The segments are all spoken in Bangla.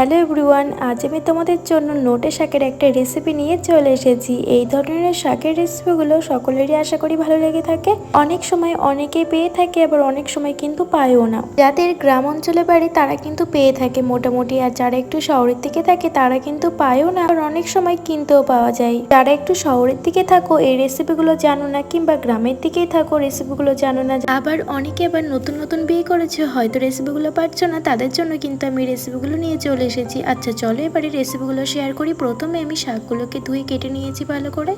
হ্যালো এভরিওয়ান, আজ আমি তোমাদের জন্য নোটে শাকের একটা রেসিপি নিয়ে চলে এসেছি। এই ধরনের শাকের রেসিপিগুলো সকলেরই আশা করি ভালো লেগে থাকে। অনেক সময় অনেকেই পেয়ে থাকে, আবার অনেক সময় কিন্তু পায়ও না। যাদের গ্রাম অঞ্চলে বাড়ি তারা কিন্তু পেয়ে থাকে মোটামুটি, আর যারা একটু শহরের দিকে থাকে তারা কিন্তু পায়ও না, আর অনেক সময় কিনতেও পাওয়া যায়। যারা একটু শহরের দিকে থাকো এই রেসিপিগুলো জানো না, কিংবা গ্রামের দিকেই থাকো রেসিপিগুলো জানো না, আবার অনেকে আবার নতুন নতুন বিয়ে করেছে, হয়তো রেসিপিগুলো পারছো না, তাদের জন্য কিন্তু আমি রেসিপিগুলো নিয়ে চলে এসেছি। আচ্ছা চলো এবারে রেসিপিগুলো শেয়ার করি। প্রথমে আমি শাকগুলোকে ধুয়ে কেটে নিয়েছি ভালো করে,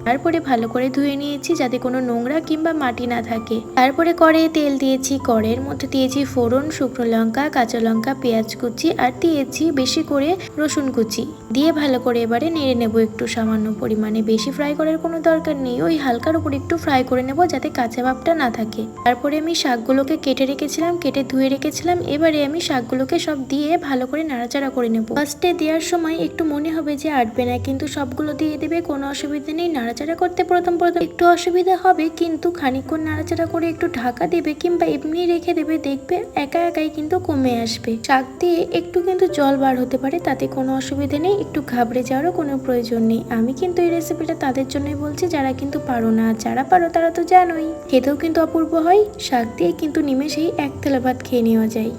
তারপরে ভালো করে ধুয়ে নিয়েছি যাতে কোনো নোংরা কিংবা মাটি না থাকে। তারপরে কড়াইয়ে তেল দিয়েছি, কড়াইয়ের মধ্যে দিয়েছি ফোড়ন, শুকনো লঙ্কা, কাঁচা লঙ্কা, পেঁয়াজ কুচি, আর দিয়েছি বেশি করে রসুন কুচি দিয়ে ভালো করে এবারে নেড়ে নেব একটু সামান্য পরিমাণে। বেশি ফ্রাই করার কোনো দরকার নেই, ওই হালকার উপর একটু ফ্রাই করে নেব যাতে কাঁচা ভাবটা না থাকে। তারপরে আমি শাকগুলোকে কেটে রেখেছিলাম, কেটে ধুয়ে রেখেছিলাম। এবারে আমি শাকগুলোকে সব দিয়ে ভালো করে নাড়াচাড়া করে নেব। ফার্স্টে দেওয়ার সময় একটু মনে হবে যে আটবে না, কিন্তু সবগুলো দিয়ে দেবে, কোনো অসুবিধা নেই। নাড়াচাড়া করতে প্রথম একটু অসুবিধা হবে, কিন্তু খানিকক্ষণ নাড়াচাড়া করে একটু ঢাকা দেবে কিংবা এমনি রেখে দেবে, দেখবে একা একাই কিন্তু কমে আসবে। শাক দিয়ে একটু কিন্তু জল বার হতে পারে, তাতে কোনো অসুবিধা নেই, একটু ঘাবড়ে যাওয়ারও কোনো প্রয়োজন নেই। আমি কিন্তু এই রেসিপিটা তাদের জন্যই বলছি যারা কিন্তু পারো না, যারা পারো তারা তো জানোই, খেতেও কিন্তু অপূর্ব হয়। শাক দিয়ে কিন্তু নিমেষেই এক থালা ভাত খেয়ে নেওয়া যায়।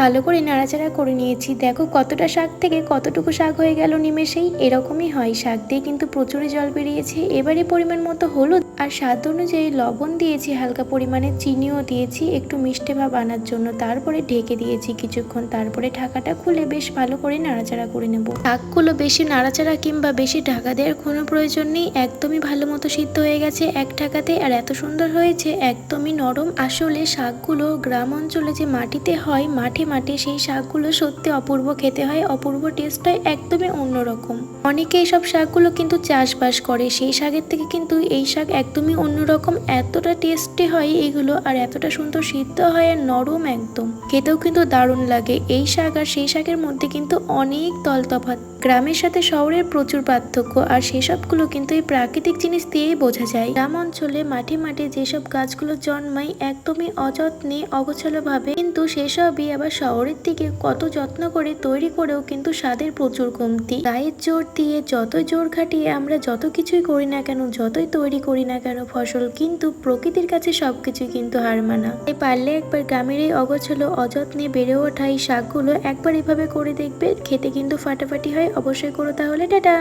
ভালো করে নাড়াচাড়া করে নিয়েছি। দেখো কতটা শাক থেকে কতটুকু শাক হয়ে গেল নিমেষেই। এরকমই হয়, শাক দিয়ে কিন্তু প্রচুর জল বেরিয়েছে। এবারে পরিমাণ মতো হলুদ আর স্বাদ অনুযায়ী লবণ দিয়েছি, হালকা পরিমাণে চিনিও দিয়েছি একটু মিষ্টি ভাব আনার জন্য। তারপরে ঢেকে দিয়েছি কিছুক্ষণ, তারপরে ঢাকাটা খুলে বেশ ভালো করে নাড়াচাড়া করে নেব। শাকগুলো বেশি নাড়াচাড়া কিংবা বেশি ঢাকা দেওয়ার কোনো প্রয়োজন নেই, একদমই ভালো মতো সিদ্ধ হয়ে গেছে এক ঢাকাতে, আর এত সুন্দর হয়েছে, একদমই নরম। আসলে শাকগুলো গ্রাম অঞ্চলে যে মাটিতে হয়, মাঠে মাঠে, সেই শাকগুলো সত্যি অপূর্ব খেতে হয়, অপূর্ব টেস্ট হয়, একদমই অন্যরকম। অনেকে এইসব শাকগুলো কিন্তু চাষবাস করে, সেই শাকের থেকে কিন্তু এই শাক একদমই অন্যরকম। এতটা টেস্টি হয় এগুলো, আর এতটা সুন্দর সিদ্ধ হয়, আর নরম একদম, খেতেও কিন্তু দারুণ লাগে। এই শাক আর সেই শাকের মধ্যে কিন্তু অনেক তফাৎ। গ্রামের সাথে শহরের প্রচুর পার্থক্য, আর সেসবগুলো কিন্তু এই প্রাকৃতিক জিনিস দিয়েই বোঝা যায়। গ্রাম অঞ্চলে মাঠে মাঠে যেসব গাছগুলো জন্মায় একদমই অযত্নে অগোছালো ভাবে, কিন্তু সেসবই আবার শহরের দিকে কত যত্ন করে তৈরি করেও কিন্তু স্বাদের প্রচুর কমতি। গায়ের জোর দিয়ে যতই জোর খাটিয়ে আমরা যত কিছুই করি না কেন, যতই তৈরি করি না কেন ফসল, কিন্তু প্রকৃতির কাছে সবকিছুই কিন্তু হার মানা। তাই পারলে একবার গ্রামের এই অগোছালো অযত্নে বেড়ে ওঠা এই শাকগুলো একবার এভাবে করে দেখবে, খেতে কিন্তু ফাটাফাটি হয়। অবশ্যই করো তাহলে। টাটা।